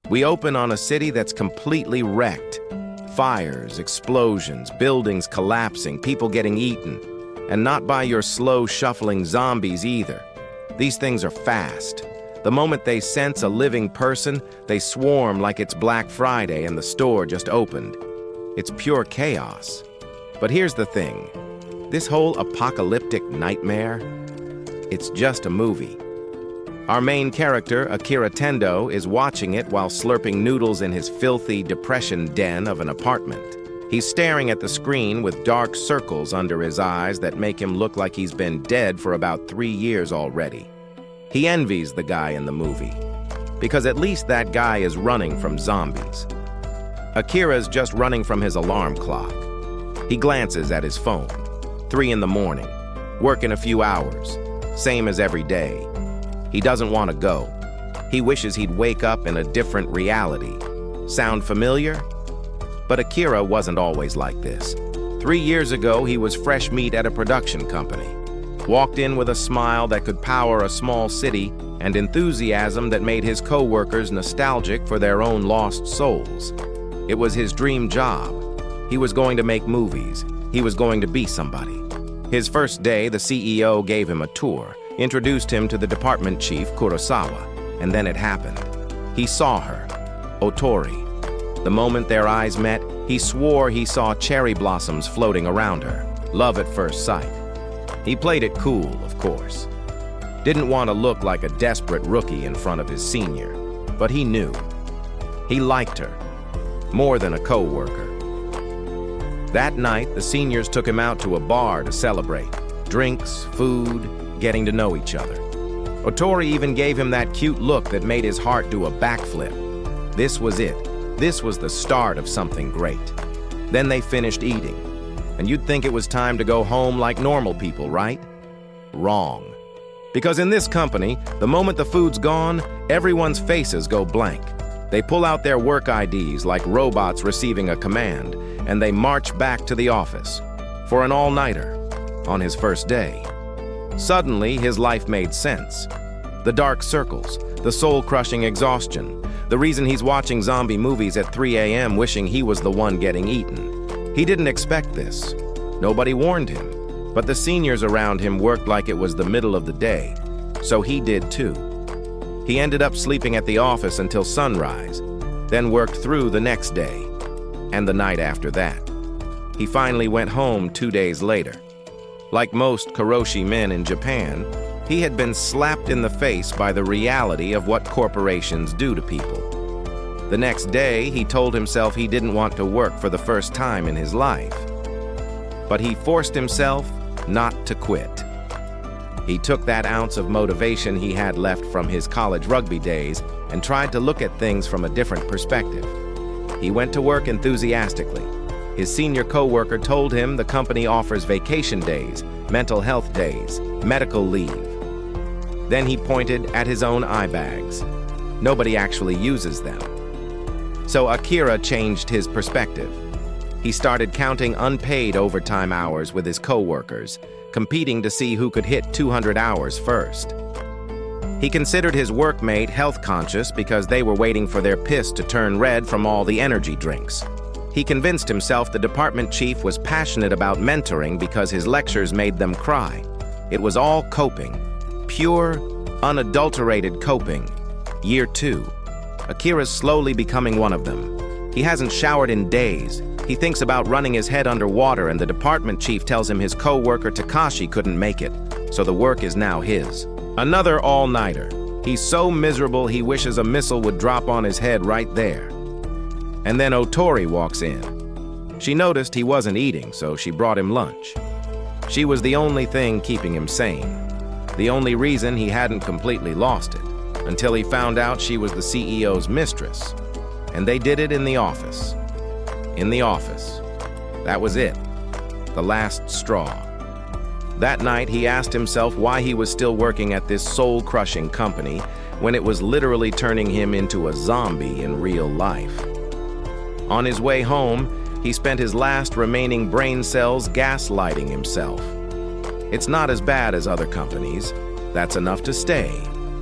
We open on a city that's completely wrecked. Fires, explosions, buildings collapsing, people getting eaten. And not by your slow, shuffling zombies either. These things are fast. The moment they sense a living person, they swarm like it's Black Friday and the store just opened. It's pure chaos. But here's the thing. This whole apocalyptic nightmare, it's just a movie. Our main character, Akira Tendo, is watching it while slurping noodles in his filthy depression den of an apartment. He's staring at the screen with dark circles under his eyes that make him look like he's been dead for about 3 years already. He envies the guy in the movie, because at least that guy is running from zombies. Akira's just running from his alarm clock. He glances at his phone. 3 in the morning, work in a few hours, same as every day. He doesn't want to go. He wishes he'd wake up in a different reality. Sound familiar? But Akira wasn't always like this. 3 years ago, he was fresh meat at a production company. Walked in with a smile that could power a small city and enthusiasm that made his co-workers nostalgic for their own lost souls. It was his dream job. He was going to make movies. He was going to be somebody. His first day, the CEO gave him a tour, introduced him to the department chief, Kurosawa, and then it happened. He saw her, Otori. The moment their eyes met, he swore he saw cherry blossoms floating around her. Love at first sight. He played it cool, of course. Didn't want to look like a desperate rookie in front of his senior, but he knew. He liked her, more than a co-worker. That night, the seniors took him out to a bar to celebrate. Drinks, food, getting to know each other. Otori even gave him that cute look that made his heart do a backflip. This was it. This was the start of something great. Then they finished eating, and you'd think it was time to go home like normal people, right? Wrong. Because in this company, the moment the food's gone, everyone's faces go blank. They pull out their work IDs like robots receiving a command, and they march back to the office for an all-nighter on his first day. Suddenly, his life made sense. The dark circles, the soul-crushing exhaustion, the reason he's watching zombie movies at 3 a.m. wishing he was the one getting eaten. He didn't expect this. Nobody warned him, but the seniors around him worked like it was the middle of the day, so he did too. He ended up sleeping at the office until sunrise, then worked through the next day, and the night after that. He finally went home 2 days later. Like most karoshi men in Japan, he had been slapped in the face by the reality of what corporations do to people. The next day, he told himself he didn't want to work for the first time in his life. But he forced himself not to quit. He took that ounce of motivation he had left from his college rugby days and tried to look at things from a different perspective. He went to work enthusiastically. His senior co-worker told him the company offers vacation days, mental health days, medical leave. Then he pointed at his own eye bags. Nobody actually uses them. So Akira changed his perspective. He started counting unpaid overtime hours with his co-workers, competing to see who could hit 200 hours first. He considered his workmate health-conscious because they were waiting for their piss to turn red from all the energy drinks. He convinced himself the department chief was passionate about mentoring because his lectures made them cry. It was all coping. Pure, unadulterated coping. Year 2. Akira's slowly becoming one of them. He hasn't showered in days. He thinks about running his head underwater, and the department chief tells him his co-worker Takashi couldn't make it, so the work is now his. Another all-nighter. He's so miserable he wishes a missile would drop on his head right there. And then Otori walks in. She noticed he wasn't eating, so she brought him lunch. She was the only thing keeping him sane. The only reason he hadn't completely lost it, until he found out she was the CEO's mistress. And they did it in the office. In the office. That was it. The last straw. That night, he asked himself why he was still working at this soul-crushing company when it was literally turning him into a zombie in real life. On his way home, he spent his last remaining brain cells gaslighting himself. It's not as bad as other companies. That's enough to stay.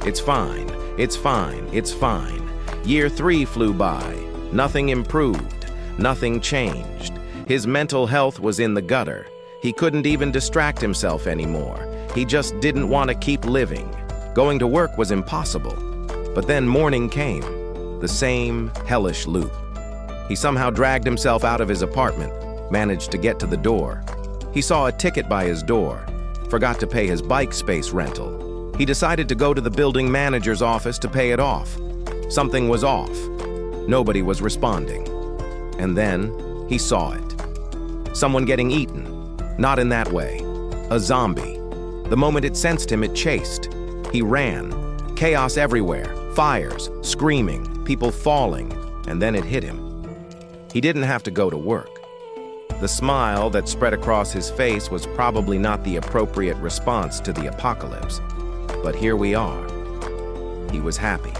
It's fine. It's fine. It's fine. Year 3 flew by. Nothing improved. Nothing changed. His mental health was in the gutter. He couldn't even distract himself anymore. He just didn't want to keep living. Going to work was impossible. But then morning came. The same hellish loop. He somehow dragged himself out of his apartment, managed to get to the door. He saw a ticket by his door, forgot to pay his bike space rental. He decided to go to the building manager's office to pay it off. Something was off. Nobody was responding. And then he saw it. Someone getting eaten. Not in that way. A zombie. The moment it sensed him, it chased. He ran. Chaos everywhere. Fires, screaming, people falling, and then it hit him. He didn't have to go to work. The smile that spread across his face was probably not the appropriate response to the apocalypse. But here we are. He was happy.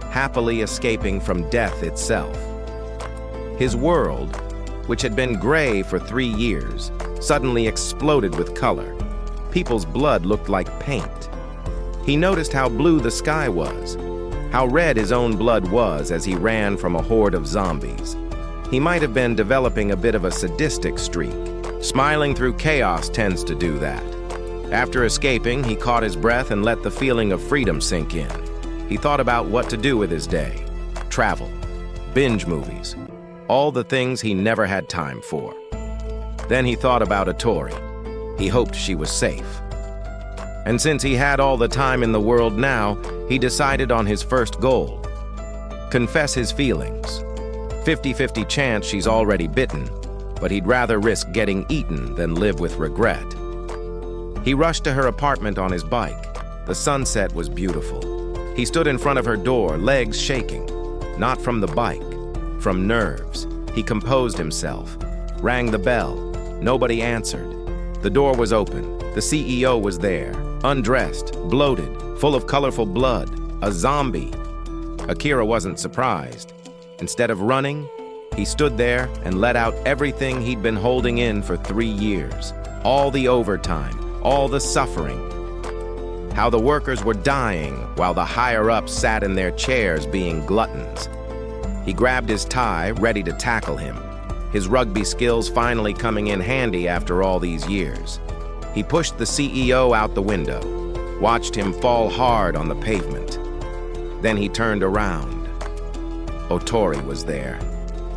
Happily escaping from death itself. His world, which had been gray for 3 years, suddenly exploded with color. People's blood looked like paint. He noticed how blue the sky was, how red his own blood was as he ran from a horde of zombies. He might have been developing a bit of a sadistic streak. Smiling through chaos tends to do that. After escaping, he caught his breath and let the feeling of freedom sink in. He thought about what to do with his day. Travel, binge movies, all the things he never had time for. Then he thought about Atori. He hoped she was safe. And since he had all the time in the world now, he decided on his first goal. Confess his feelings. 50-50 chance she's already bitten, but he'd rather risk getting eaten than live with regret. He rushed to her apartment on his bike. The sunset was beautiful. He stood in front of her door, legs shaking. Not from the bike, from nerves. He composed himself, rang the bell. Nobody answered. The door was open. The CEO was there, undressed, bloated, full of colorful blood, a zombie. Akira wasn't surprised. Instead of running, he stood there and let out everything he'd been holding in for 3 years. All the overtime, all the suffering. How the workers were dying while the higher-ups sat in their chairs being gluttons. He grabbed his tie, ready to tackle him. His rugby skills finally coming in handy after all these years. He pushed the CEO out the window, watched him fall hard on the pavement. Then he turned around. Otori was there,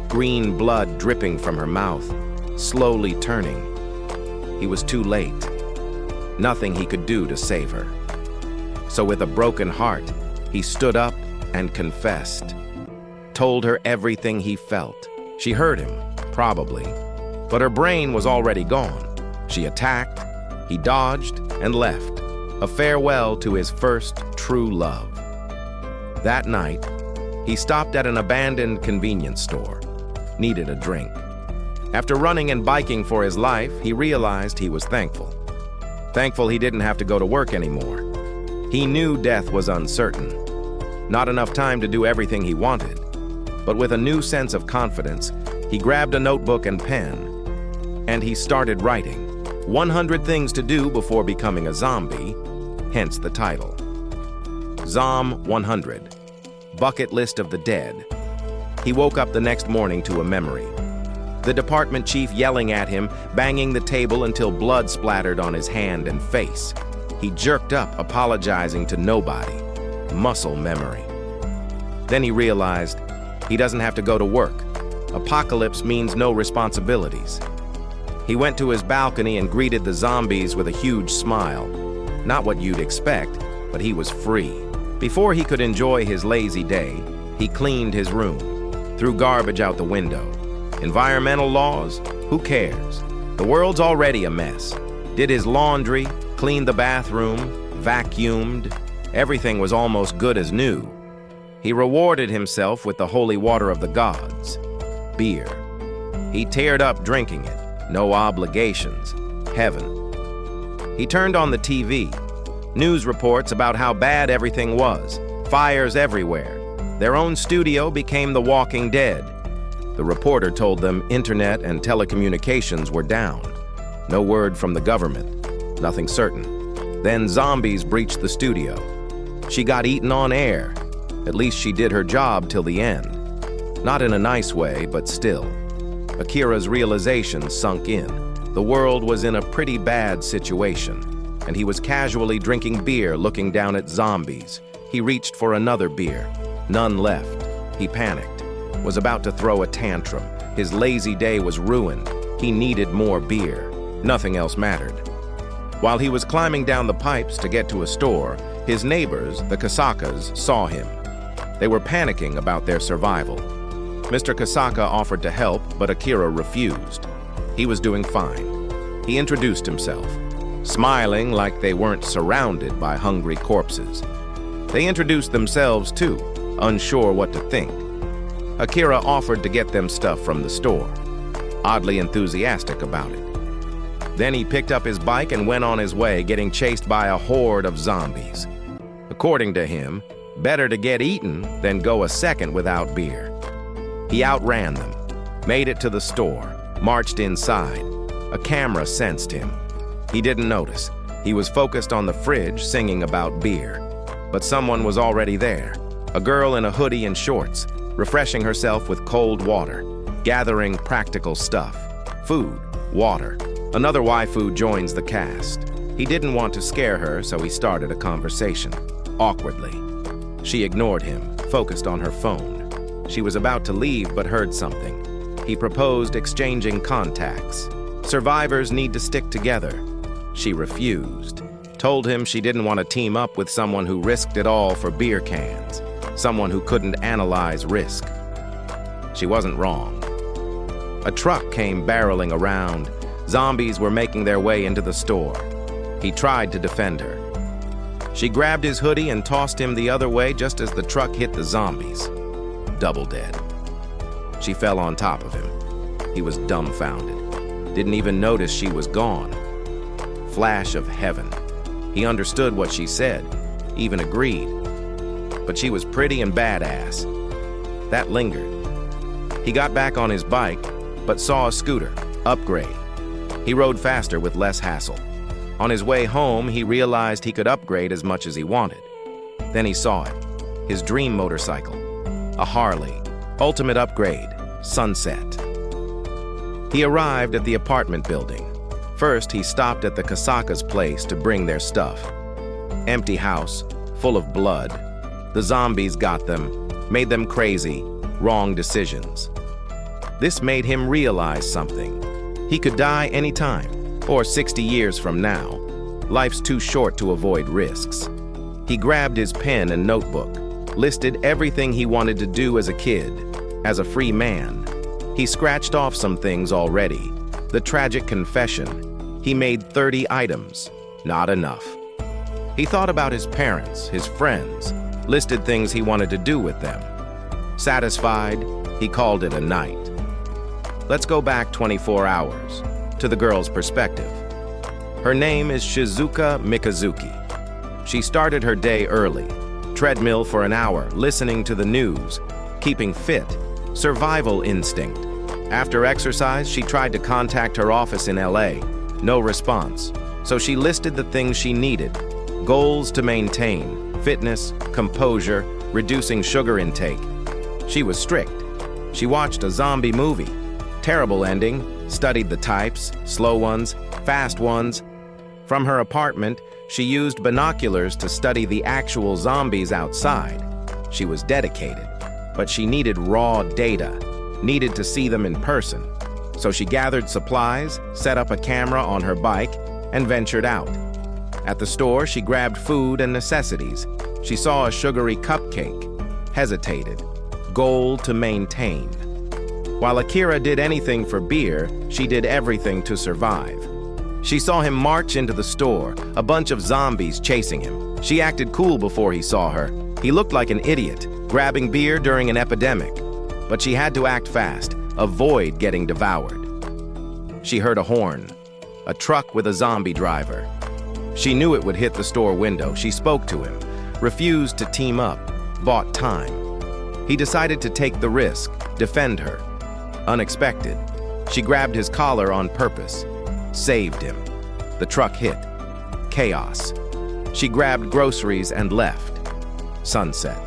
green blood dripping from her mouth, slowly turning. He was too late. Nothing he could do to save her. So with a broken heart, he stood up and confessed. Told her everything he felt. She heard him, probably, but her brain was already gone. She attacked, he dodged, and left. A farewell to his first true love. That night, he stopped at an abandoned convenience store. Needed a drink. After running and biking for his life, he realized he was thankful. Thankful he didn't have to go to work anymore. He knew death was uncertain. Not enough time to do everything he wanted. But with a new sense of confidence, he grabbed a notebook and pen, and he started writing. 100 things to do before becoming a zombie, hence the title. Zom 100. Bucket list of the dead. He woke up the next morning to a memory. The department chief yelling at him, banging the table until blood splattered on his hand and face. He jerked up, apologizing to nobody. Muscle memory. Then he realized he doesn't have to go to work. Apocalypse means no responsibilities. He went to his balcony and greeted the zombies with a huge smile. Not what you'd expect, but he was free. Before he could enjoy his lazy day, he cleaned his room, threw garbage out the window. Environmental laws? Who cares? The world's already a mess. Did his laundry, cleaned the bathroom, vacuumed. Everything was almost good as new. He rewarded himself with the holy water of the gods, beer. He teared up drinking it. No obligations. Heaven. He turned on the TV. News reports about how bad everything was. Fires everywhere. Their own studio became The Walking Dead. The reporter told them internet and telecommunications were down. No word from the government. Nothing certain. Then zombies breached the studio. She got eaten on air. At least she did her job till the end. Not in a nice way, but still. Akira's realization sunk in. The world was in a pretty bad situation, and he was casually drinking beer looking down at zombies. He reached for another beer. None left. He panicked, was about to throw a tantrum. His lazy day was ruined. He needed more beer. Nothing else mattered. While he was climbing down the pipes to get to a store, his neighbors, the Kasakas, saw him. They were panicking about their survival. Mr. Kasaka offered to help, but Akira refused. He was doing fine. He introduced himself, smiling like they weren't surrounded by hungry corpses. They introduced themselves too, unsure what to think. Akira offered to get them stuff from the store, oddly enthusiastic about it. Then he picked up his bike and went on his way, getting chased by a horde of zombies. According to him, better to get eaten than go a second without beer. He outran them, made it to the store, marched inside. A camera sensed him. He didn't notice. He was focused on the fridge, singing about beer. But someone was already there. A girl in a hoodie and shorts, refreshing herself with cold water, gathering practical stuff. Food, water. Another waifu joins the cast. He didn't want to scare her, so he started a conversation, awkwardly. She ignored him, focused on her phone. She was about to leave but heard something. He proposed exchanging contacts. Survivors need to stick together. She refused. Told him she didn't want to team up with someone who risked it all for beer cans. Someone who couldn't analyze risk. She wasn't wrong. A truck came barreling around. Zombies were making their way into the store. He tried to defend her. She grabbed his hoodie and tossed him the other way just as the truck hit the zombies. Double dead. She fell on top of him. He was dumbfounded. Didn't even notice she was gone. Flash of heaven. He understood what she said, even agreed. But she was pretty and badass. That lingered. He got back on his bike, but saw a scooter, upgrade. He rode faster with less hassle. On his way home, he realized he could upgrade as much as he wanted. Then he saw it, his dream motorcycle, a Harley, ultimate upgrade, sunset. He arrived at the apartment building. First, he stopped at the Kasaka's place to bring their stuff. Empty house, full of blood. The zombies got them, made them crazy, wrong decisions. This made him realize something. He could die anytime, or 60 years from now. Life's too short to avoid risks. He grabbed his pen and notebook, listed everything he wanted to do as a kid, as a free man. He scratched off some things already. The tragic confession. He made 30 items. Not enough. He thought about his parents, his friends, listed things he wanted to do with them. Satisfied, he called it a night. Let's go back 24 hours, to the girl's perspective. Her name is Shizuka Mikazuki. She started her day early, treadmill for an hour, listening to the news, keeping fit, survival instinct. After exercise, she tried to contact her office in LA. No response. So she listed the things she needed. Goals to maintain, fitness, composure, reducing sugar intake. She was strict. She watched a zombie movie. Terrible ending, studied the types, slow ones, fast ones. From her apartment, she used binoculars to study the actual zombies outside. She was dedicated, but she needed raw data, needed to see them in person. So she gathered supplies, set up a camera on her bike, and ventured out. At the store, she grabbed food and necessities. She saw a sugary cupcake, hesitated. Goal to maintain. While Akira did anything for beer, she did everything to survive. She saw him march into the store, a bunch of zombies chasing him. She acted cool before he saw her. He looked like an idiot, grabbing beer during an epidemic. But she had to act fast, avoid getting devoured. She heard a horn, a truck with a zombie driver. She knew it would hit the store window. She spoke to him, refused to team up, bought time. He decided to take the risk, defend her. Unexpected. She grabbed his collar on purpose. Saved him. The truck hit. Chaos. She grabbed groceries and left. Sunset.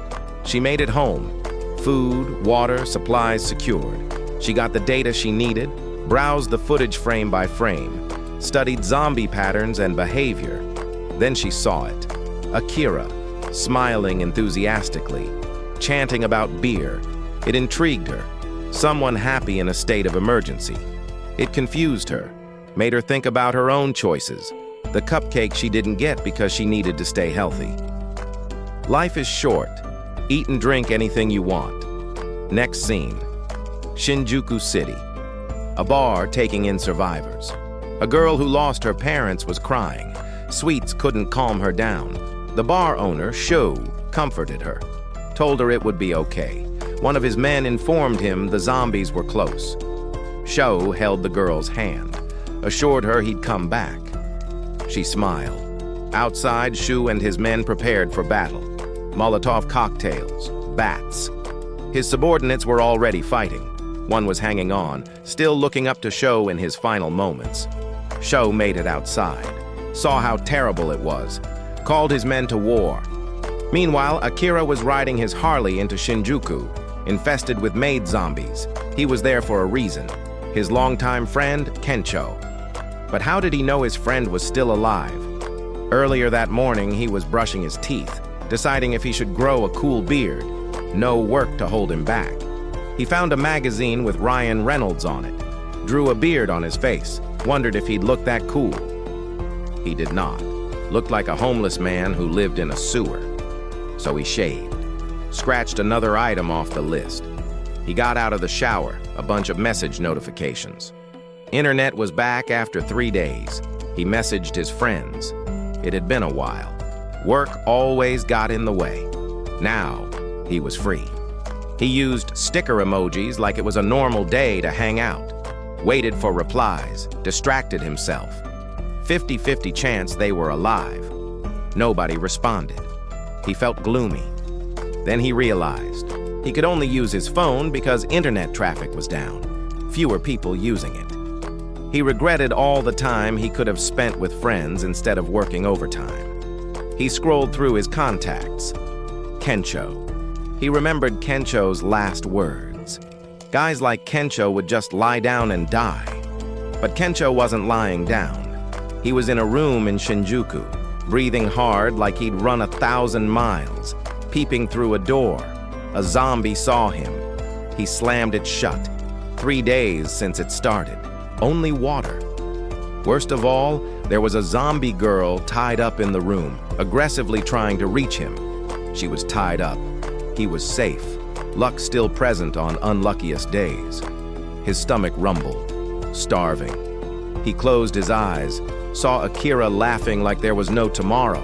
She made it home. Food, water, supplies secured. She got the data she needed, browsed the footage frame by frame, studied zombie patterns and behavior. Then she saw it. Akira, smiling enthusiastically, chanting about beer. It intrigued her. Someone happy in a state of emergency. It confused her, made her think about her own choices, the cupcake she didn't get because she needed to stay healthy. Life is short. Eat and drink anything you want. Next scene. Shinjuku City. A bar taking in survivors. A girl who lost her parents was crying. Sweets couldn't calm her down. The bar owner, Sho, comforted her, told her it would be okay. One of his men informed him the zombies were close. Sho held the girl's hand, assured her he'd come back. She smiled. Outside, Shu and his men prepared for battle. Molotov cocktails, bats. His subordinates were already fighting. One was hanging on, still looking up to Sho in his final moments. Sho made it outside, saw how terrible it was, called his men to war. Meanwhile, Akira was riding his Harley into Shinjuku, infested with maid zombies. He was there for a reason. His longtime friend, Kencho. But how did he know his friend was still alive? Earlier that morning, he was brushing his teeth, deciding if he should grow a cool beard. No work to hold him back. He found a magazine with Ryan Reynolds on it, drew a beard on his face, wondered if he'd look that cool. He did not. Looked like a homeless man who lived in a sewer. So he shaved, scratched another item off the list. He got out of the shower, a bunch of message notifications. Internet was back after 3 days. He messaged his friends. It had been a while. Work always got in the way. Now, he was free. He used sticker emojis like it was a normal day to hang out. Waited for replies, distracted himself. 50-50 chance they were alive. Nobody responded. He felt gloomy. Then he realized he could only use his phone because internet traffic was down. Fewer people using it. He regretted all the time he could have spent with friends instead of working overtime. He scrolled through his contacts. Kencho. He remembered Kencho's last words. Guys like Kencho would just lie down and die. But Kencho wasn't lying down. He was in a room in Shinjuku, breathing hard like he'd run 1,000 miles, peeping through a door. A zombie saw him. He slammed it shut. 3 days since it started. Only water. Worst of all, there was a zombie girl tied up in the room, aggressively trying to reach him. She was tied up. He was safe. Luck still present on unluckiest days. His stomach rumbled. Starving. He closed his eyes, saw Akira laughing like there was no tomorrow.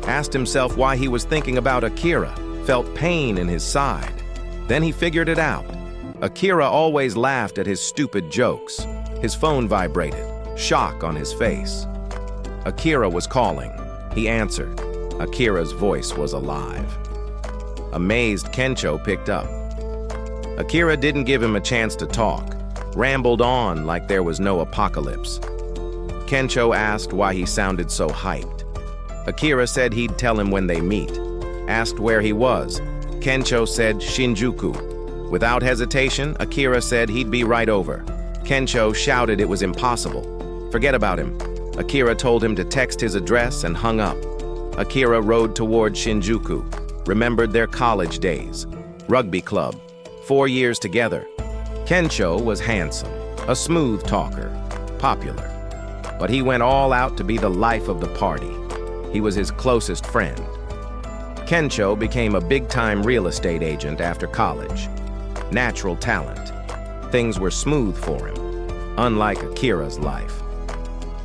Asked himself why he was thinking about Akira, felt pain in his side. Then he figured it out. Akira always laughed at his stupid jokes. His phone vibrated, shock on his face. Akira was calling. He answered. Akira's voice was alive. Amazed, Kencho picked up. Akira didn't give him a chance to talk, rambled on like there was no apocalypse. Kencho asked why he sounded so hyped. Akira said he'd tell him when they meet. Asked where he was. Kencho said Shinjuku. Without hesitation, Akira said he'd be right over. Kencho shouted it was impossible. Forget about him. Akira told him to text his address and hung up. Akira rode toward Shinjuku, remembered their college days. Rugby club, 4 years together. Kencho was handsome, a smooth talker, popular. But he went all out to be the life of the party. He was his closest friend. Kencho became a big-time real estate agent after college. Natural talent. Things were smooth for him, unlike Akira's life.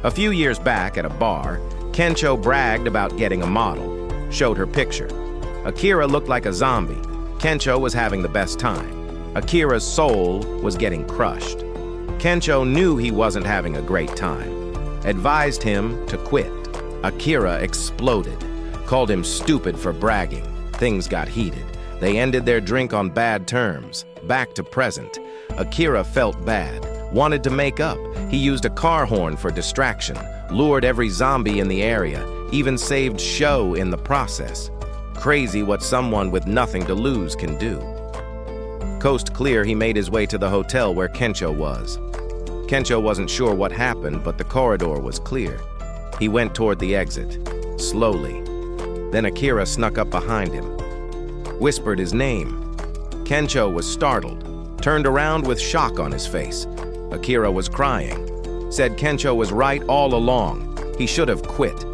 A few years back at a bar, Kencho bragged about getting a model, showed her picture. Akira looked like a zombie. Kencho was having the best time. Akira's soul was getting crushed. Kencho knew he wasn't having a great time. Advised him to quit. Akira exploded, called him stupid for bragging. Things got heated. They ended their drink on bad terms, back to present. Akira felt bad, wanted to make up. He used a car horn for distraction, lured every zombie in the area, even saved Sho in the process. Crazy what someone with nothing to lose can do. Coast clear, he made his way to the hotel where Kencho was. Kencho wasn't sure what happened, but the corridor was clear. He went toward the exit, slowly. Then Akira snuck up behind him, whispered his name. Kencho was startled, turned around with shock on his face. Akira was crying, said Kencho was right all along. He should have quit.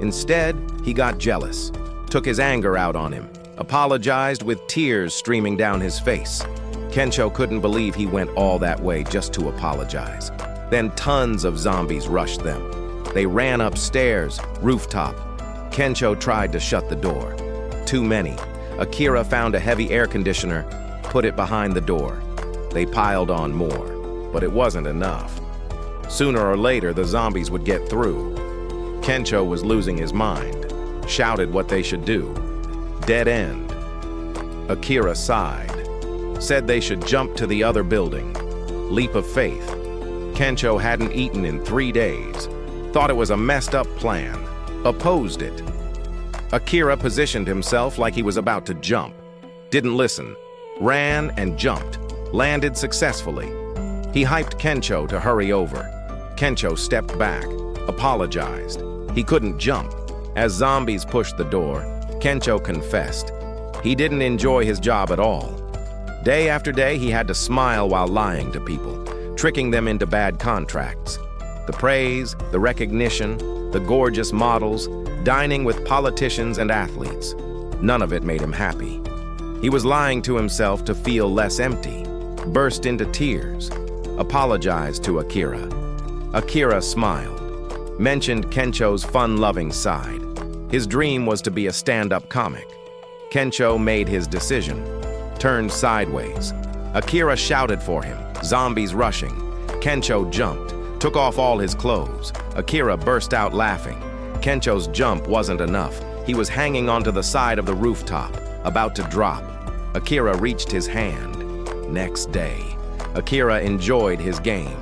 Instead, he got jealous, took his anger out on him, apologized with tears streaming down his face. Kencho couldn't believe he went all that way just to apologize. Then tons of zombies rushed them. They ran upstairs, rooftop. Kencho tried to shut the door. Too many. Akira found a heavy air conditioner, put it behind the door. They piled on more, but it wasn't enough. Sooner or later, the zombies would get through. Kencho was losing his mind, shouted what they should do. Dead end. Akira sighed, said they should jump to the other building. Leap of faith. Kencho hadn't eaten in 3 days, thought it was a messed up plan, opposed it. Akira positioned himself like he was about to jump, didn't listen, ran and jumped, landed successfully. He hyped Kencho to hurry over. Kencho stepped back, apologized. He couldn't jump. As zombies pushed the door, Kencho confessed. He didn't enjoy his job at all. Day after day, he had to smile while lying to people, tricking them into bad contracts. The praise, the recognition, the gorgeous models, dining with politicians and athletes. None of it made him happy. He was lying to himself to feel less empty, burst into tears, apologized to Akira. Akira smiled, mentioned Kencho's fun-loving side. His dream was to be a stand-up comic. Kencho made his decision, turned sideways. Akira shouted for him, zombies rushing. Kencho jumped, took off all his clothes. Akira burst out laughing. Kencho's jump wasn't enough. He was hanging onto the side of the rooftop, about to drop. Akira reached his hand. Next day, Akira enjoyed his game.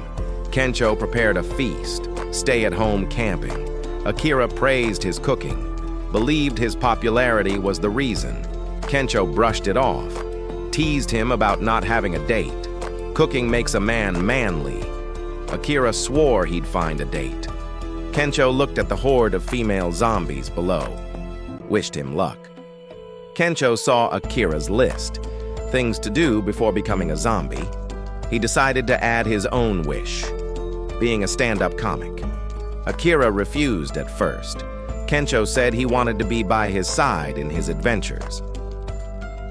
Kencho prepared a feast, stay-at-home camping. Akira praised his cooking, believed his popularity was the reason. Kencho brushed it off, teased him about not having a date. Cooking makes a man manly. Akira swore he'd find a date. Kencho looked at the horde of female zombies below, wished him luck. Kencho saw Akira's list, things to do before becoming a zombie. He decided to add his own wish, being a stand-up comic. Akira refused at first. Kencho said he wanted to be by his side in his adventures.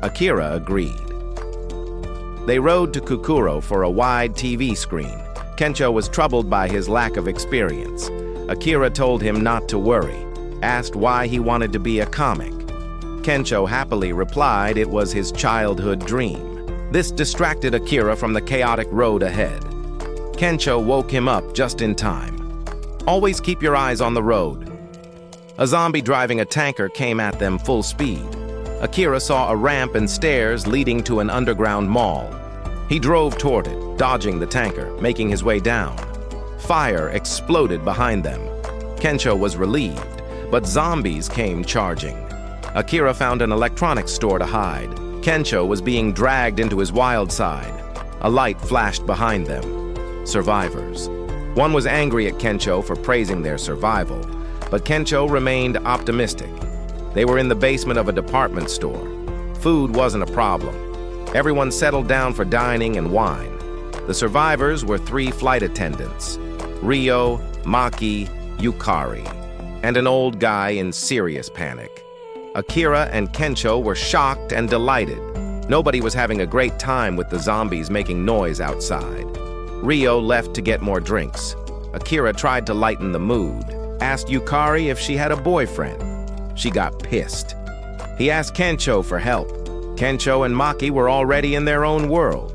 Akira agreed. They rode to Kukuro for a wide TV screen. Kencho was troubled by his lack of experience. Akira told him not to worry, asked why he wanted to be a comic. Kencho happily replied it was his childhood dream. This distracted Akira from the chaotic road ahead. Kencho woke him up just in time. Always keep your eyes on the road. A zombie driving a tanker came at them full speed. Akira saw a ramp and stairs leading to an underground mall. He drove toward it, dodging the tanker, making his way down. Fire exploded behind them. Kencho was relieved, but zombies came charging. Akira found an electronics store to hide. Kencho was being dragged into his wild side. A light flashed behind them. Survivors. One was angry at Kencho for praising their survival, but Kencho remained optimistic. They were in the basement of a department store. Food wasn't a problem. Everyone settled down for dining and wine. The survivors were 3 flight attendants, Ryo, Maki, Yukari, and an old guy in serious panic. Akira and Kencho were shocked and delighted. Nobody was having a great time with the zombies making noise outside. Ryo left to get more drinks. Akira tried to lighten the mood, asked Yukari if she had a boyfriend. She got pissed. He asked Kencho for help. Kencho and Maki were already in their own world.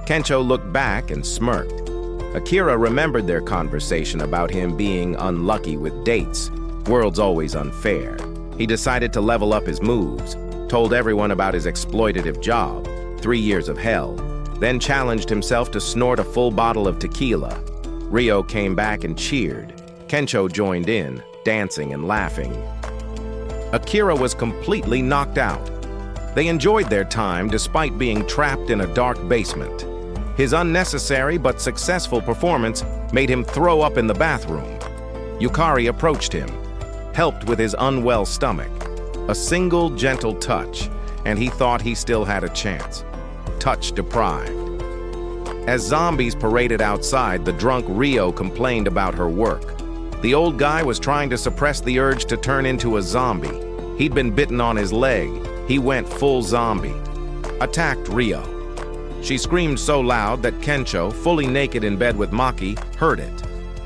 Kencho looked back and smirked. Akira remembered their conversation about him being unlucky with dates. World's always unfair. He decided to level up his moves, told everyone about his exploitative job, 3 years of hell, then challenged himself to snort a full bottle of tequila. Ryo came back and cheered. Kencho joined in, dancing and laughing. Akira was completely knocked out. They enjoyed their time despite being trapped in a dark basement. His unnecessary but successful performance made him throw up in the bathroom. Yukari approached him, helped with his unwell stomach. A single gentle touch, and he thought he still had a chance. Touch deprived. As zombies paraded outside, the drunk Rio complained about her work. The old guy was trying to suppress the urge to turn into a zombie. He'd been bitten on his leg. He went full zombie. Attacked Rio. She screamed so loud that Kencho, fully naked in bed with Maki, heard it.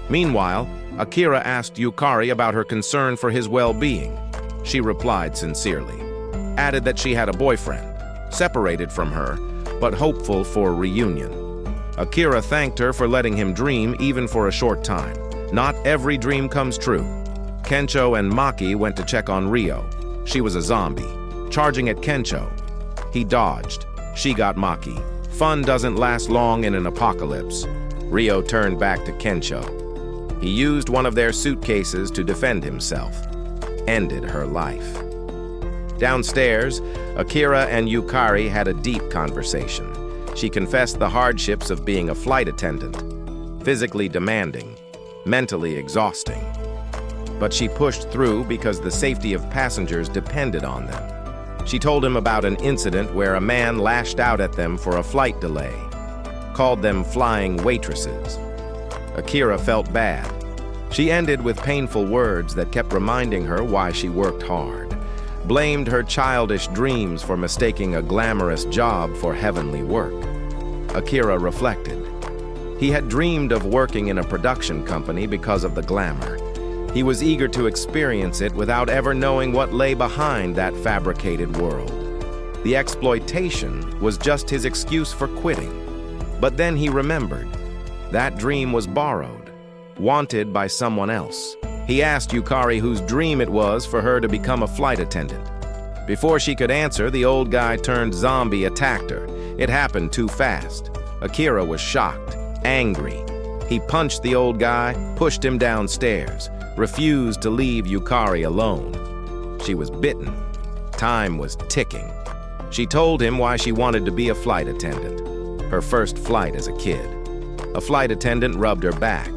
Meanwhile, Akira asked Yukari about her concern for his well-being. She replied sincerely, added that she had a boyfriend, separated from her, but hopeful for a reunion. Akira thanked her for letting him dream even for a short time. Not every dream comes true. Kencho and Maki went to check on Rio. She was a zombie, charging at Kencho. He dodged. She got Maki. Fun doesn't last long in an apocalypse. Rio turned back to Kencho. He used one of their suitcases to defend himself. Ended her life. Downstairs, Akira and Yukari had a deep conversation. She confessed the hardships of being a flight attendant. Physically demanding, mentally exhausting. But she pushed through because the safety of passengers depended on them. She told him about an incident where a man lashed out at them for a flight delay, called them flying waitresses. Akira felt bad. She ended with painful words that kept reminding her why she worked hard, blamed her childish dreams for mistaking a glamorous job for heavenly work. Akira reflected. He had dreamed of working in a production company because of the glamour. He was eager to experience it without ever knowing what lay behind that fabricated world. The exploitation was just his excuse for quitting. But then he remembered. That dream was borrowed, wanted by someone else. He asked Yukari whose dream it was for her to become a flight attendant. Before she could answer, the old guy turned zombie, attacked her. It happened too fast. Akira was shocked, angry. He punched the old guy, pushed him downstairs, refused to leave Yukari alone. She was bitten. Time was ticking. She told him why she wanted to be a flight attendant. Her first flight as a kid. A flight attendant rubbed her back.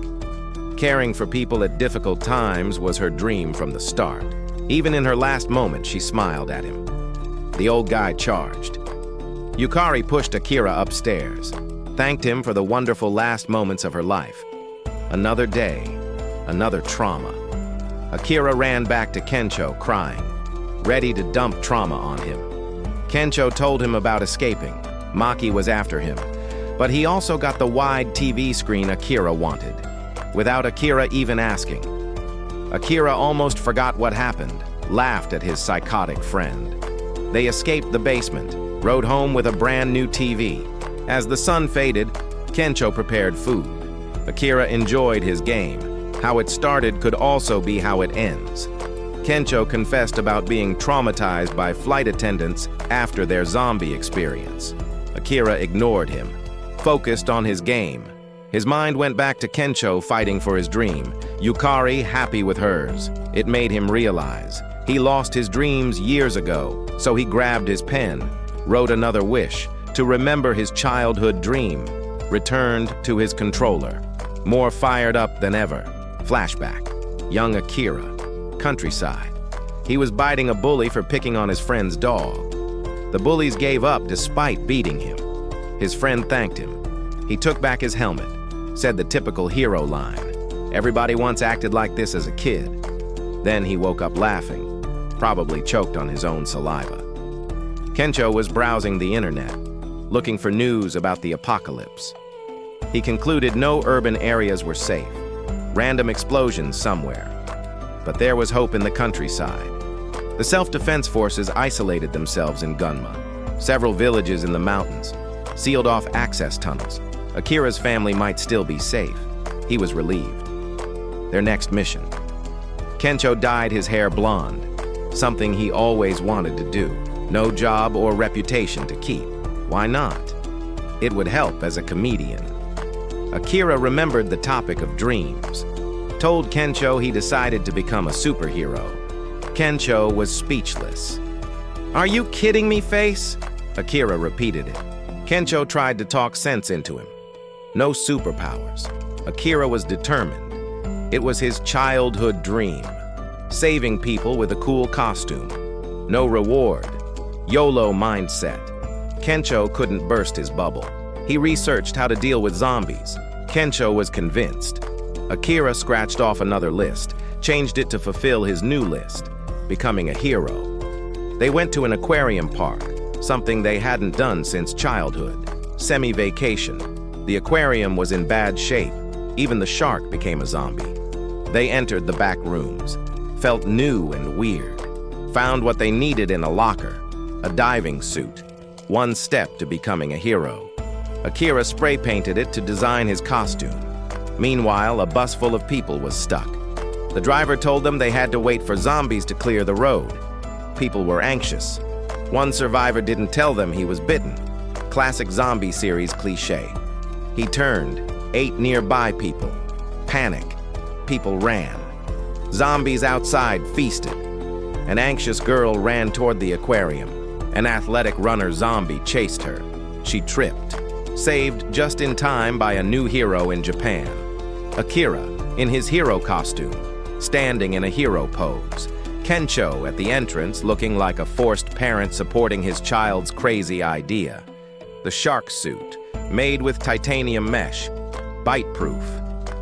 Caring for people at difficult times was her dream from the start. Even in her last moment, she smiled at him. The old guy charged. Yukari pushed Akira upstairs, thanked him for the wonderful last moments of her life. Another day, another trauma. Akira ran back to Kencho, crying, ready to dump trauma on him. Kencho told him about escaping. Maki was after him, but he also got the wide TV screen Akira wanted, without Akira even asking. Akira almost forgot what happened, laughed at his psychotic friend. They escaped the basement, rode home with a brand new TV. As the sun faded, Kencho prepared food. Akira enjoyed his game. How it started could also be how it ends. Kencho confessed about being traumatized by flight attendants after their zombie experience. Akira ignored him, focused on his game. His mind went back to Kencho fighting for his dream, Yukari happy with hers. It made him realize he lost his dreams years ago, so he grabbed his pen, wrote another wish, to remember his childhood dream, returned to his controller, more fired up than ever. Flashback. Young Akira. Countryside. He was biting a bully for picking on his friend's dog. The bullies gave up despite beating him. His friend thanked him. He took back his helmet, said the typical hero line. Everybody once acted like this as a kid. Then he woke up laughing, probably choked on his own saliva. Kencho was browsing the internet, looking for news about the apocalypse. He concluded no urban areas were safe. Random explosions somewhere. But there was hope in the countryside. The self-defense forces isolated themselves in Gunma, several villages in the mountains, sealed off access tunnels. Akira's family might still be safe. He was relieved. Their next mission. Kencho dyed his hair blonde, something he always wanted to do. No job or reputation to keep. Why not? It would help as a comedian. Akira remembered the topic of dreams, told Kencho he decided to become a superhero. Kencho was speechless. "Are you kidding me, face?" Akira repeated it. Kencho tried to talk sense into him. No superpowers. Akira was determined. It was his childhood dream. Saving people with a cool costume. No reward. YOLO mindset. Kencho couldn't burst his bubble. He researched how to deal with zombies. Kencho was convinced. Akira scratched off another list, changed it to fulfill his new list, becoming a hero. They went to an aquarium park, something they hadn't done since childhood. Semi-vacation. The aquarium was in bad shape. Even the shark became a zombie. They entered the back rooms, felt new and weird, found what they needed in a locker, a diving suit, one step to becoming a hero. Akira spray-painted it to design his costume. Meanwhile, a bus full of people was stuck. The driver told them they had to wait for zombies to clear the road. People were anxious. One survivor didn't tell them he was bitten. Classic zombie series cliché. He turned, ate nearby people. Panic. People ran. Zombies outside feasted. An anxious girl ran toward the aquarium. An athletic runner zombie chased her. She tripped. Saved just in time by a new hero in Japan. Akira, in his hero costume, standing in a hero pose. Kencho at the entrance looking like a forced parent supporting his child's crazy idea. The shark suit, made with titanium mesh, bite-proof,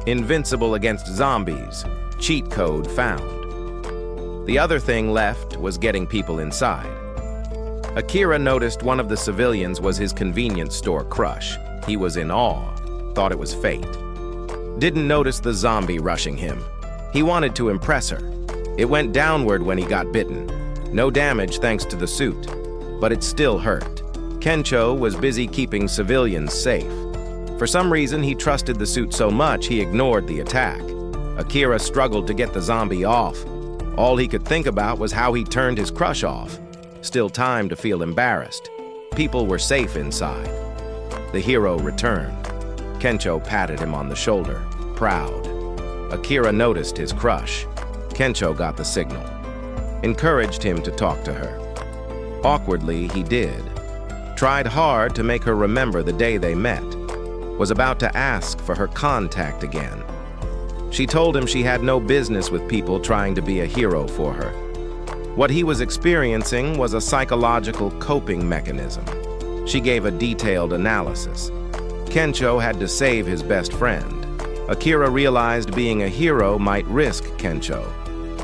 invincible against zombies, cheat code found. The other thing left was getting people inside. Akira noticed one of the civilians was his convenience store crush. He was in awe, thought it was fate. Didn't notice the zombie rushing him. He wanted to impress her. It went downward when he got bitten. No damage thanks to the suit, but it still hurt. Kencho was busy keeping civilians safe. For some reason, he trusted the suit so much he ignored the attack. Akira struggled to get the zombie off. All he could think about was how he turned his crush off. Still time to feel embarrassed. People were safe inside. The hero returned. Kencho patted him on the shoulder, proud. Akira noticed his crush. Kencho got the signal. Encouraged him to talk to her. Awkwardly, he did. Tried hard to make her remember the day they met. Was about to ask for her contact again. She told him she had no business with people trying to be a hero for her. What he was experiencing was a psychological coping mechanism. She gave a detailed analysis. Kencho had to save his best friend. Akira realized being a hero might risk Kencho.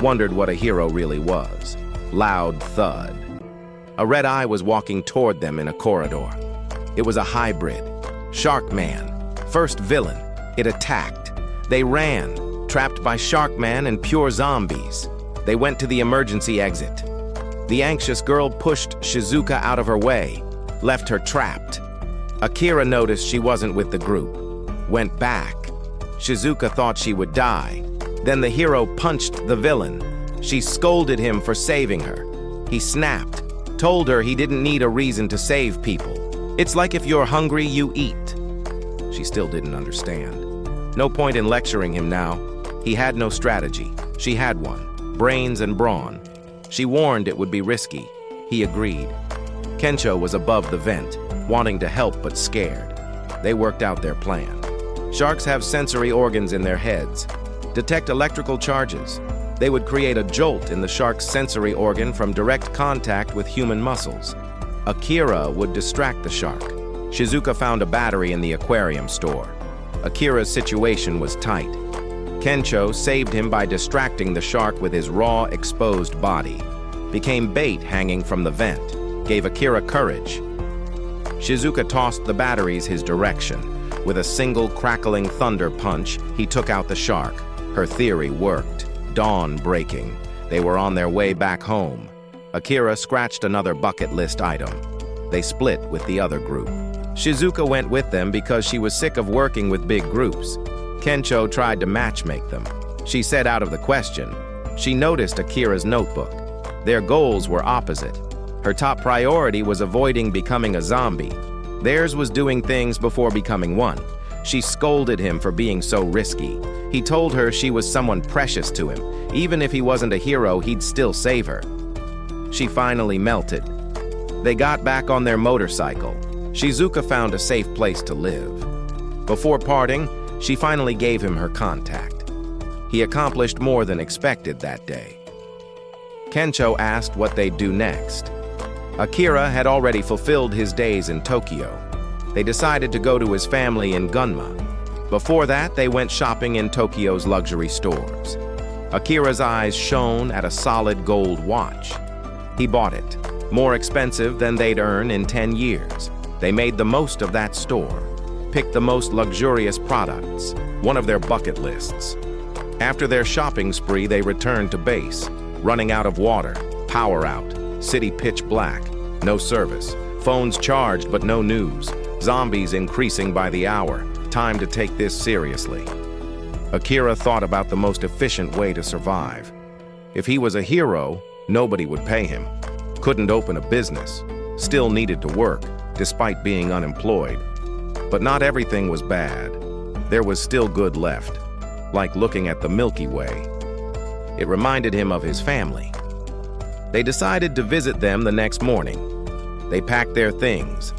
Wondered what a hero really was. Loud thud. A red eye was walking toward them in a corridor. It was a hybrid. Sharkman. First villain. It attacked. They ran, trapped by Sharkman and pure zombies. They went to the emergency exit. The anxious girl pushed Shizuka out of her way, left her trapped. Akira noticed she wasn't with the group. Went back. Shizuka thought she would die. Then the hero punched the villain. She scolded him for saving her. He snapped, told her he didn't need a reason to save people. It's like if you're hungry, you eat. She still didn't understand. No point in lecturing him now. He had no strategy. She had one. Brains and brawn. She warned it would be risky. He agreed. Kencho was above the vent, wanting to help but scared. They worked out their plan. Sharks have sensory organs in their heads. Detect electrical charges. They would create a jolt in the shark's sensory organ from direct contact with human muscles. Akira would distract the shark. Shizuka found a battery in the aquarium store. Akira's situation was tight. Kencho saved him by distracting the shark with his raw, exposed body. Became bait hanging from the vent. Gave Akira courage. Shizuka tossed the batteries his direction. With a single crackling thunder punch, he took out the shark. Her theory worked. Dawn breaking. They were on their way back home. Akira scratched another bucket list item. They split with the other group. Shizuka went with them because she was sick of working with big groups. Kencho tried to matchmake them. She said out of the question. She noticed Akira's notebook. Their goals were opposite. Her top priority was avoiding becoming a zombie. Theirs was doing things before becoming one. She scolded him for being so risky. He told her she was someone precious to him. Even if he wasn't a hero, he'd still save her. She finally melted. They got back on their motorcycle. Shizuka found a safe place to live. Before parting, she finally gave him her contact. He accomplished more than expected that day. Kencho asked what they'd do next. Akira had already fulfilled his days in Tokyo. They decided to go to his family in Gunma. Before that, they went shopping in Tokyo's luxury stores. Akira's eyes shone at a solid gold watch. He bought it, more expensive than they'd earn in 10 years. They made the most of that store, picked the most luxurious products, one of their bucket lists. After their shopping spree, they returned to base, running out of water, power out, city pitch black, no service, phones charged but no news, zombies increasing by the hour. Time to take this seriously. Akira thought about the most efficient way to survive. If he was a hero, nobody would pay him. Couldn't open a business. Still needed to work, despite being unemployed. But not everything was bad. There was still good left, like looking at the Milky Way. It reminded him of his family. They decided to visit them the next morning. They packed their things.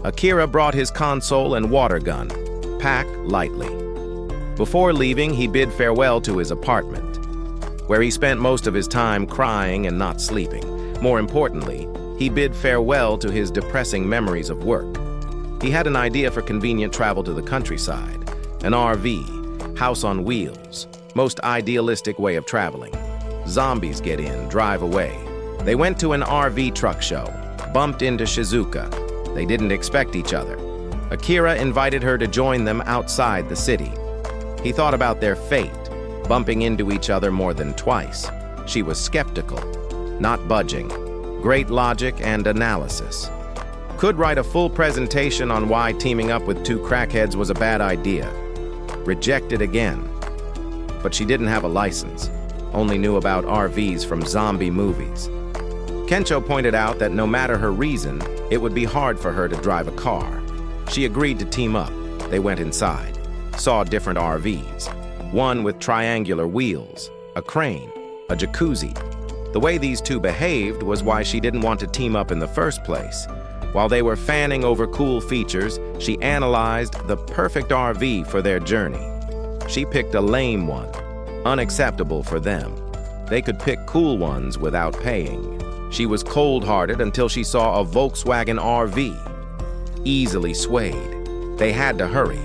Akira brought his console and water gun. Pack lightly. Before leaving, he bid farewell to his apartment, where he spent most of his time crying and not sleeping. More importantly, he bid farewell to his depressing memories of work. He had an idea for convenient travel to the countryside, an RV, house on wheels, most idealistic way of traveling. Zombies get in, drive away. They went to an RV truck show, bumped into Shizuka. They didn't expect each other. Akira invited her to join them outside the city. He thought about their fate, bumping into each other more than twice. She was skeptical, not budging. Great logic and analysis. Could write a full presentation on why teaming up with two crackheads was a bad idea. Rejected again. But she didn't have a license, only knew about RVs from zombie movies. Kencho pointed out that no matter her reason, it would be hard for her to drive a car. She agreed to team up. They went inside, saw different RVs, one with triangular wheels, a crane, a jacuzzi. The way these two behaved was why she didn't want to team up in the first place. While they were fanning over cool features, she analyzed the perfect RV for their journey. She picked a lame one, unacceptable for them. They could pick cool ones without paying. She was cold-hearted until she saw a Volkswagen RV. Easily swayed. They had to hurry.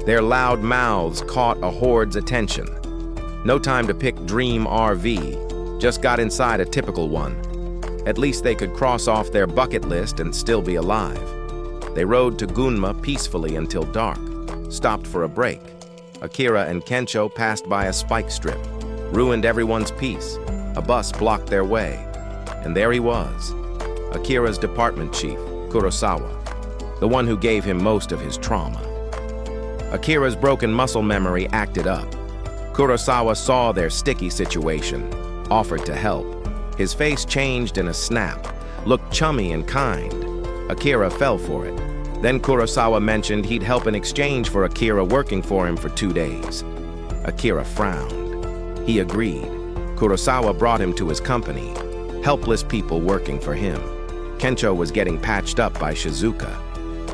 Their loud mouths caught a horde's attention. No time to pick dream RV, just got inside a typical one. At least they could cross off their bucket list and still be alive. They rode to Gunma peacefully until dark, stopped for a break. Akira and Kencho passed by a spike strip, ruined everyone's peace. A bus blocked their way. And there he was, Akira's department chief, Kurosawa, the one who gave him most of his trauma. Akira's broken muscle memory acted up. Kurosawa saw their sticky situation, offered to help. His face changed in a snap, looked chummy and kind. Akira fell for it. Then Kurosawa mentioned he'd help in exchange for Akira working for him for 2 days. Akira frowned. He agreed. Kurosawa brought him to his company, helpless people working for him. Kencho was getting patched up by Shizuka.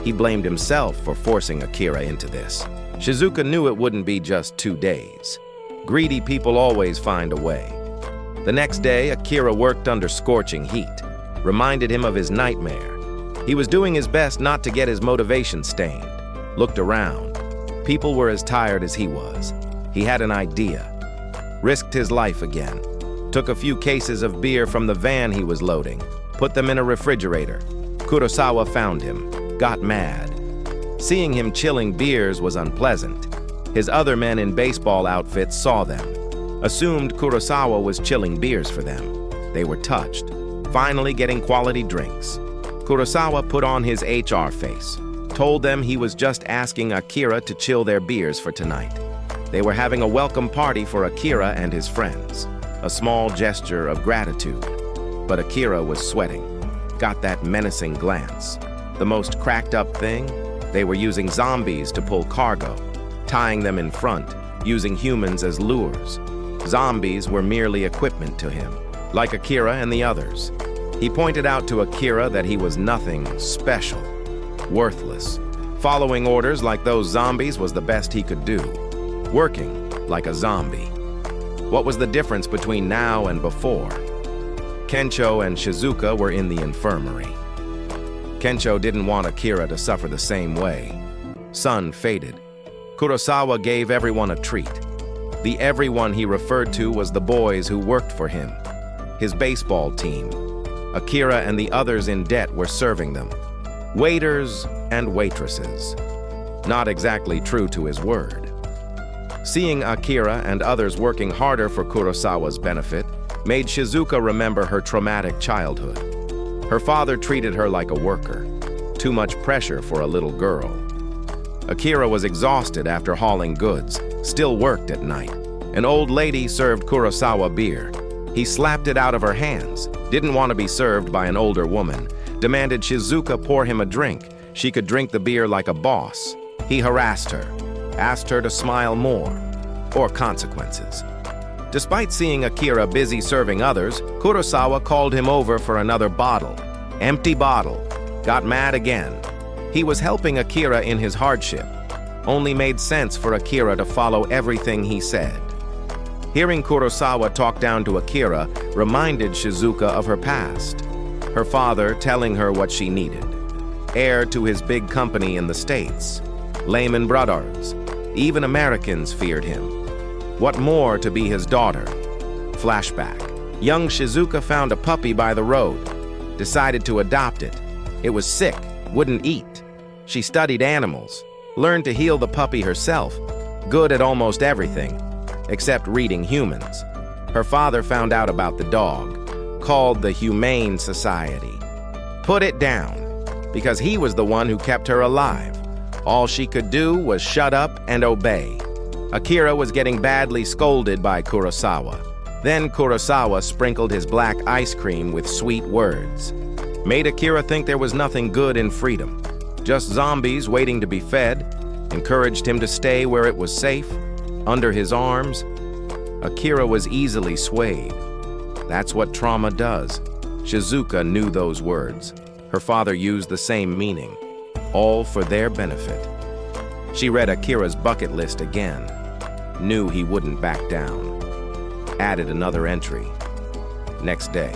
He blamed himself for forcing Akira into this. Shizuka knew it wouldn't be just 2 days. Greedy people always find a way. The next day, Akira worked under scorching heat, reminded him of his nightmare. He was doing his best not to get his motivation stained. Looked around. People were as tired as he was. He had an idea. Risked his life again. Took a few cases of beer from the van he was loading, put them in a refrigerator. Kurosawa found him, got mad. Seeing him chilling beers was unpleasant. His other men in baseball outfits saw them, assumed Kurosawa was chilling beers for them. They were touched, finally getting quality drinks. Kurosawa put on his HR face, told them he was just asking Akira to chill their beers for tonight. They were having a welcome party for Akira and his friends, a small gesture of gratitude. But Akira was sweating, got that menacing glance. The most cracked up thing? They were using zombies to pull cargo, tying them in front, using humans as lures. Zombies were merely equipment to him, like Akira and the others. He pointed out to Akira that he was nothing special, worthless. Following orders like those zombies was the best he could do. Working like a zombie. What was the difference between now and before? Kencho and Shizuka were in the infirmary. Kencho didn't want Akira to suffer the same way. Sun faded. Kurosawa gave everyone a treat. The everyone he referred to was the boys who worked for him. His baseball team. Akira and the others in debt were serving them. Waiters and waitresses. Not exactly true to his word. Seeing Akira and others working harder for Kurosawa's benefit made Shizuka remember her traumatic childhood. Her father treated her like a worker. Too much pressure for a little girl. Akira was exhausted after hauling goods, still worked at night. An old lady served Kurosawa beer. He slapped it out of her hands, didn't want to be served by an older woman, demanded Shizuka pour him a drink. She could drink the beer like a boss. He harassed her, asked her to smile more, or consequences. Despite seeing Akira busy serving others, Kurosawa called him over for another bottle. Empty bottle. Got mad again. He was helping Akira in his hardship. Only made sense for Akira to follow everything he said. Hearing Kurosawa talk down to Akira reminded Shizuka of her past. Her father telling her what she needed. Heir to his big company in the States. Lehman Brothers. Even Americans feared him. What more to be his daughter? Flashback. Young Shizuka found a puppy by the road. Decided to adopt it. It was sick, wouldn't eat. She studied animals, learned to heal the puppy herself, good at almost everything, except reading humans. Her father found out about the dog, called the Humane Society. Put it down, because he was the one who kept her alive. All she could do was shut up and obey. Akira was getting badly scolded by Kurosawa. Then Kurosawa sprinkled his black ice cream with sweet words. Made Akira think there was nothing good in freedom. Just zombies waiting to be fed. Encouraged him to stay where it was safe, under his arms. Akira was easily swayed. That's what trauma does. Shizuka knew those words. Her father used the same meaning. All for their benefit. She read Akira's bucket list again. Knew he wouldn't back down. Added another entry. Next day.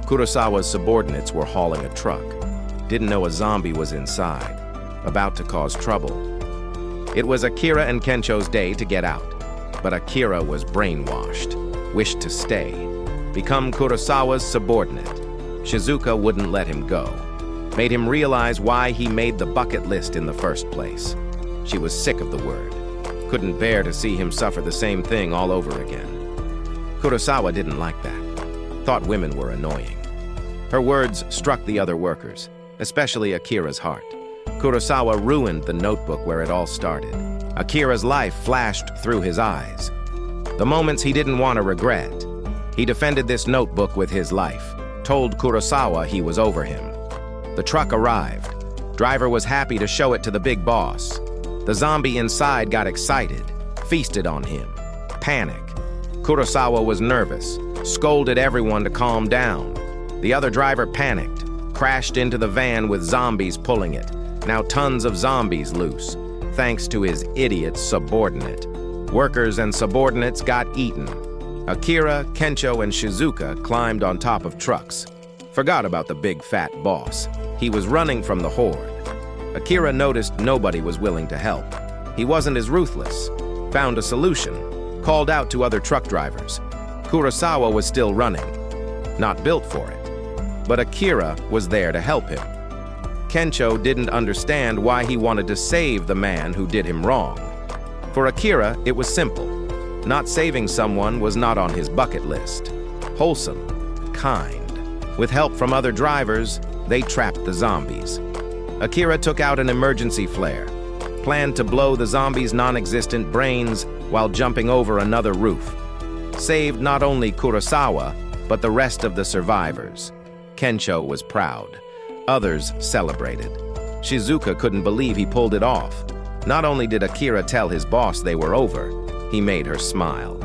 Kurosawa's subordinates were hauling a truck. Didn't know a zombie was inside. About to cause trouble. It was Akira and Kencho's day to get out. But Akira was brainwashed. Wished to stay. Become Kurosawa's subordinate. Shizuka wouldn't let him go. Made him realize why he made the bucket list in the first place. She was sick of the word. Couldn't bear to see him suffer the same thing all over again. Kurosawa didn't like that. Thought women were annoying. Her words struck the other workers, especially Akira's heart. Kurosawa ruined the notebook where it all started. Akira's life flashed through his eyes. The moments he didn't want to regret. He defended this notebook with his life. Told Kurosawa he was over him. The truck arrived. Driver was happy to show it to the big boss. The zombie inside got excited, feasted on him. Panic. Kurosawa was nervous, scolded everyone to calm down. The other driver panicked, crashed into the van with zombies pulling it. Now tons of zombies loose, thanks to his idiot subordinate. Workers and subordinates got eaten. Akira, Kencho, and Shizuka climbed on top of trucks. Forgot about the big fat boss. He was running from the horde. Akira noticed nobody was willing to help. He wasn't as ruthless. Found a solution. Called out to other truck drivers. Kurosawa was still running. Not built for it. But Akira was there to help him. Kencho didn't understand why he wanted to save the man who did him wrong. For Akira, it was simple. Not saving someone was not on his bucket list. Wholesome. Kind. With help from other drivers, they trapped the zombies. Akira took out an emergency flare, planned to blow the zombies' non-existent brains while jumping over another roof. Saved not only Kurosawa, but the rest of the survivors. Kencho was proud. Others celebrated. Shizuka couldn't believe he pulled it off. Not only did Akira tell his boss they were over, He made her smile.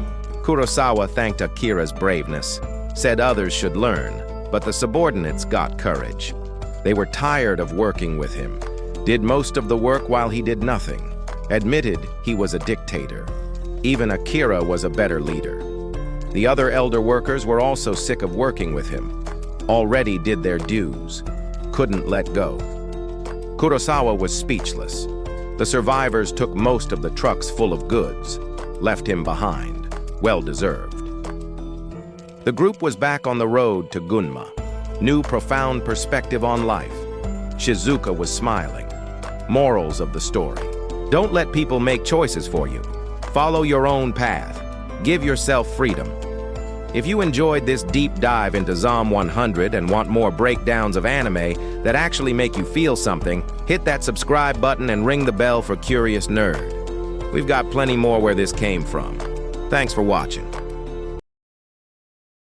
Kurosawa thanked Akira's braveness, said others should learn, but the subordinates got courage. They were tired of working with him, did most of the work while he did nothing, admitted he was a dictator. Even Akira was a better leader. The other elder workers were also sick of working with him, already did their dues, couldn't let go. Kurosawa was speechless. The survivors took most of the trucks full of goods, left him behind, well-deserved. The group was back on the road to Gunma, new profound perspective on life. Shizuka was smiling. Morals of the story. Don't let people make choices for you. Follow your own path. Give yourself freedom. If you enjoyed this deep dive into Zom 100 and want more breakdowns of anime that actually make you feel something, hit that subscribe button and ring the bell for Curious Nerd. We've got plenty more where this came from. Thanks for watching.